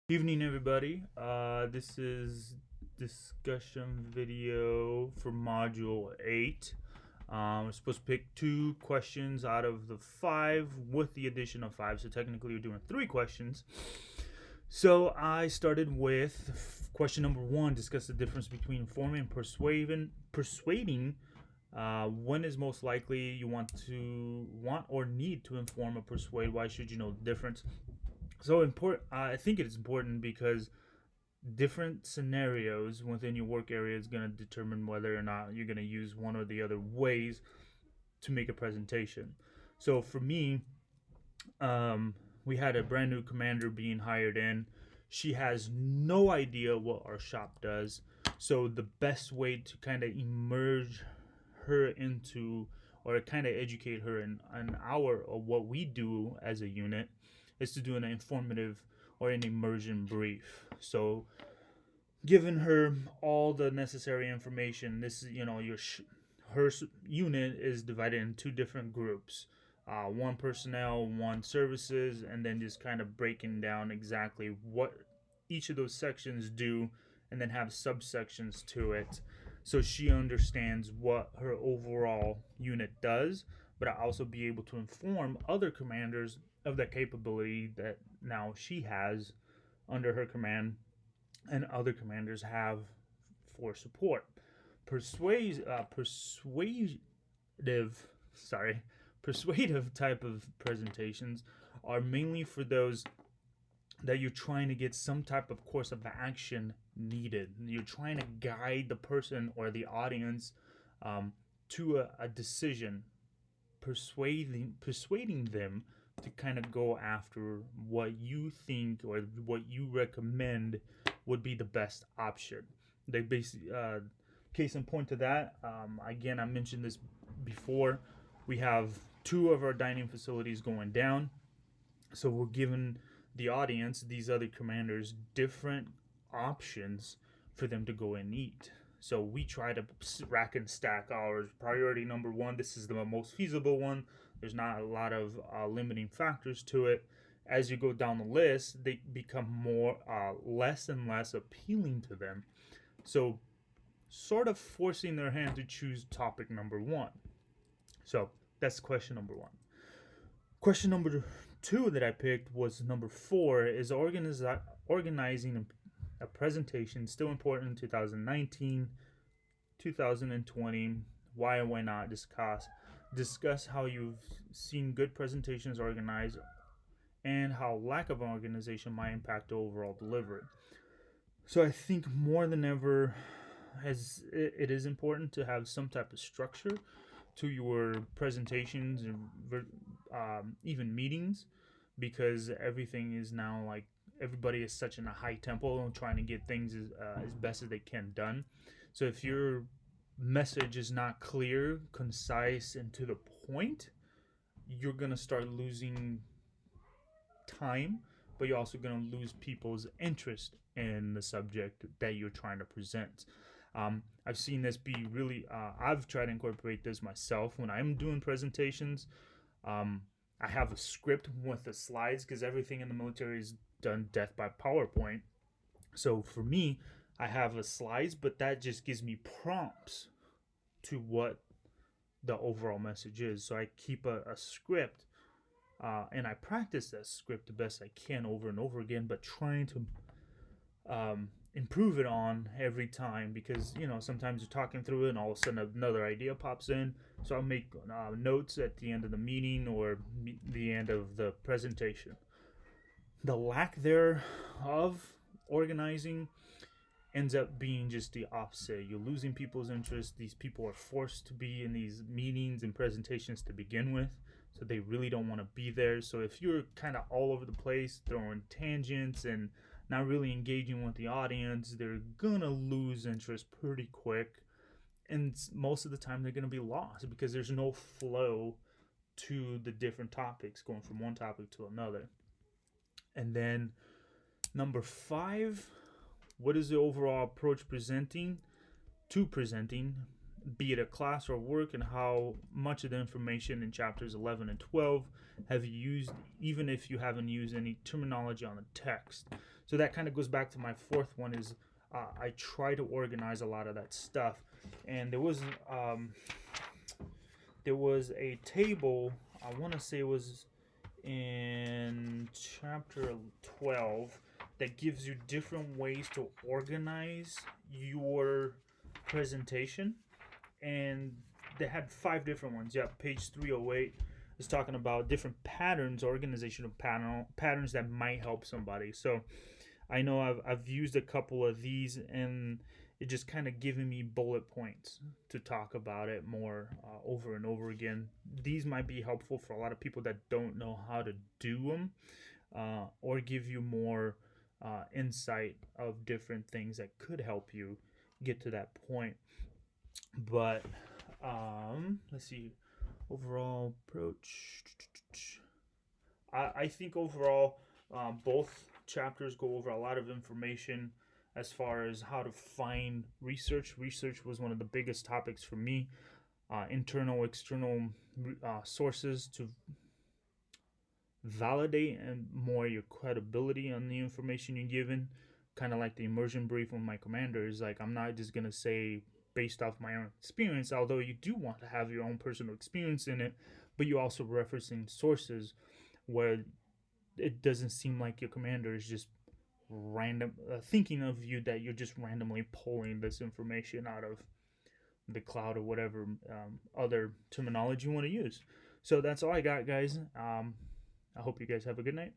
Evening, everybody. This is discussion video for module 8. We're supposed to pick 2 questions out of the 5 with the addition of 5. So technically we're doing 3 questions. So I started with question number 1. Discuss the difference between informing and persuading. When is most likely you want or need to inform or persuade? Why should you know the difference? So important. I think it's important because different scenarios within your work area is going to determine whether or not you're going to use one or the other ways to make a presentation. So for me, we had a brand new commander being hired in. She has no idea what our shop does. So the best way to kind of immerse her into or kind of educate her in an hour of what we do as a unit is to do an informative or an immersion brief. So giving her all the necessary information. This is, her unit is divided in 2 different groups. One personnel, one services, and then just kind of breaking down exactly what each of those sections do, and then have subsections to it, so she understands what her overall unit does. But I also be able to inform other commanders of the capability that now she has under her command, and other commanders have for support. Persuasive, persuasive type of presentations are mainly for those that you're trying to get some type of course of action needed. You're trying to guide the person or the audience to a decision, persuading them to kind of go after what you think or what you recommend would be the best option. They basically, case in point to that, again, I mentioned this before. We have 2 of our dining facilities going down, so we're giving the audience, these other commanders, different options for them to go and eat. So we try to rack and stack ours. Priority number 1, this is the most feasible one. There's not a lot of limiting factors to it. As you go down the list, they become less and less appealing to them. So sort of forcing their hand to choose topic number 1. So that's question number 1. Question number 2 that I picked was number 4. Is organizing a presentation still important in 2019, 2020? Why and why not? Discuss how you've seen good presentations organized and how lack of organization might impact overall delivery. So I think more than ever, it is important to have some type of structure to your presentations and even meetings, because everything is now like, everybody is such in a high tempo and trying to get things as best as they can done. So if your message is not clear, concise, and to the point, you're gonna start losing time, but you're also gonna lose people's interest in the subject that you're trying to present. I've seen this be really, I've tried to incorporate this myself when I'm doing presentations. I have a script with the slides because everything in the military is done death by PowerPoint. So for me, I have the slides, but that just gives me prompts to what the overall message is. So I keep a script, and I practice that script the best I can over and over again, but trying to improve it on every time, because sometimes you're talking through it and all of a sudden another idea pops in. So I'll make notes at the end of the meeting or the end of the presentation. The lack thereof organizing ends up being just the opposite. You're losing people's interest. These people are forced to be in these meetings and presentations to begin with, so they really don't want to be there. So if you're kind of all over the place, throwing tangents and not really engaging with the audience, they're gonna lose interest pretty quick, and most of the time they're gonna be lost because there's no flow to the different topics, going from one topic to another. And then number 5, what is the overall approach presenting, be it a class or work, and how much of the information in chapters 11 and 12 have you used, even if you haven't used any terminology on the text. So that kind of goes back to my fourth one is I try to organize a lot of that stuff. And there was a table, I want to say it was in chapter 12, that gives you different ways to organize your presentation. And they had 5 different ones. Yeah, page 308 is talking about different patterns, organizational patterns that might help somebody. So I know I've used a couple of these, and it just kind of giving me bullet points to talk about it more over and over again. These might be helpful for a lot of people that don't know how to do them, or give you more insight of different things that could help you get to that point. But let's see, overall approach. I think overall, both chapters go over a lot of information as far as how to find research. Research was one of the biggest topics for me. Internal, external sources to validate and more your credibility on the information you're given. Kind of like the immersion brief with my commander is like, I'm not just gonna say based off my own experience, although you do want to have your own personal experience in it, but you also referencing sources where it doesn't seem like your commander is just random thinking of you, that you're just randomly pulling this information out of the cloud or whatever other terminology you want to use. So that's all I got, guys. I hope you guys have a good night.